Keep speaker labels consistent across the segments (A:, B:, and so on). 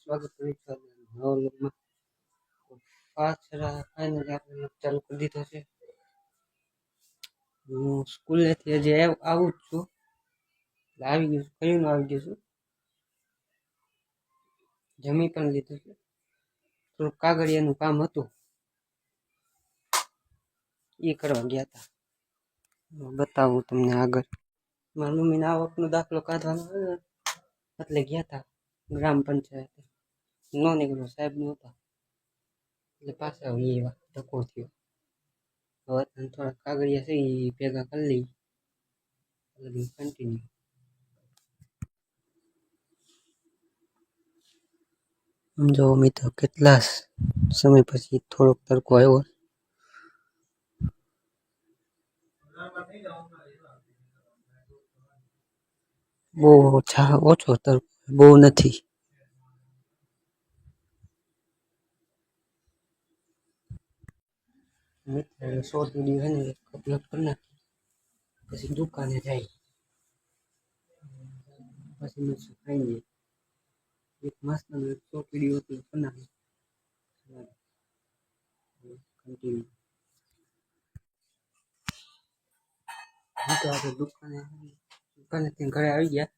A: સ્વાગત કરું છું નવા લોકમાં. પાછળ ફાઇનલી આપણે ચાલુ કરી દીધો છે. હું સ્કૂલેથી હજી આવું જ છું, એટલે આવી ગયું છું, કયું આવી ગયું છું, જમી પણ લીધું છે. થોડુંક કાગળિયાનું કામ હતું એ કરવા ગયા હતા. બતાવું તમને આગળ. મારા મમ્મીને આવકનો દાખલો કાઢવાનો હતો એટલે ગયા હતા ગ્રામ પંચાયત. નો નીકળ્યો, સાહેબ નહોતા એટલે પાછા એવા ધક્કો થયો. હવે થોડા કાગળિયા છે એ ભેગા કરી લઈ એટલે કન્ટિન્યુ. સમજો મિત્રો, કેટલા સમય પછી થોડોક તડકો આવ્યો. બહુ ઓછો તડકો, બહુ નથી. મિત્ર શોર્ટ વિડીયો છે ને અપલોડ કરી નાખી, પછી દુકાને જાય, પછી મેં ખાઈ લઈએ. એક મસ્ત શોર્ટ વિડીયો અપલોડ કરી નાખી. કન્ટિન્યુ. તો આપણે દુકાનેથી ઘરે આવી ગયા.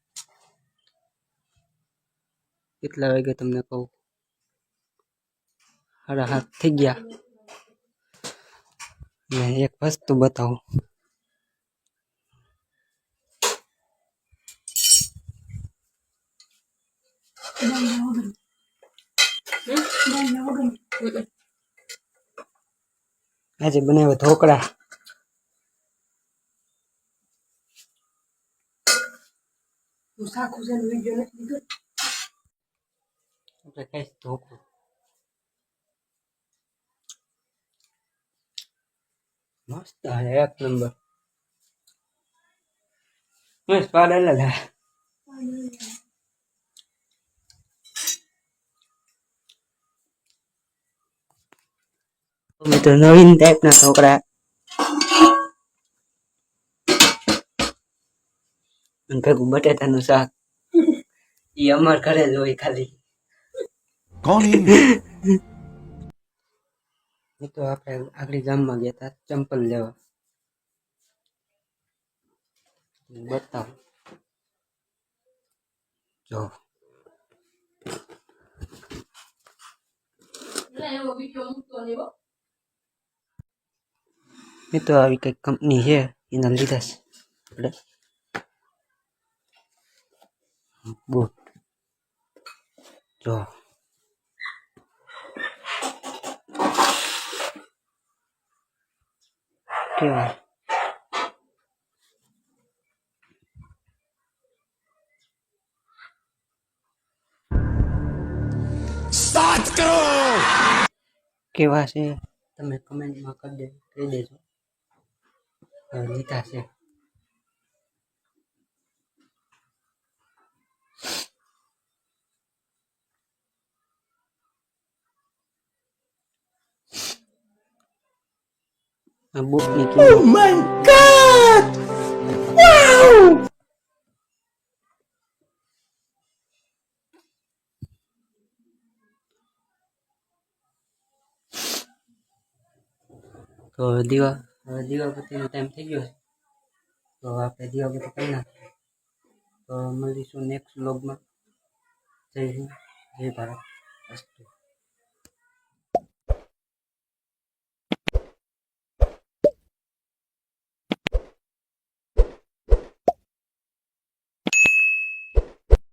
A: કેટલા વાગે તમને કહું, 7:30 થઈ ગયા. ને એક વસ્તુ બતાવું, આજે બનાવ્યા ઢોકળા. આપણે ખાઈશ ઢોકળું. મસ્ત, એક નંબર. સ્વાદ અલગ. મિત્રો નવીન ટાઈપના ઢોકળા, ભેગું બટેટાનું શાક. એ અમાર ઘરે જ હોય ખાલી. કોણ તો આપણે આગળ ગામમાં ગયા હતા ચંપલ લેવા. બતાવો જો મિત્રો, આવી કઈક કંપની છે, એના લીધા છે આપણે બૂટ. જો કેવા કેવા છે તમે કમેન્ટમાં કહી દેજો. લીધા છે. બુકની કિંમત, ઓ માય ગોડ, વાવ. તો દીવાબત્તીનો ટાઈમ થઈ ગયો છે, તો આપણે દીવાબત્તી કરી નાખીએ. તો મળીશું નેક્સ્ટ વ્લોગમાં. જય હિન્દ, જય ભારત.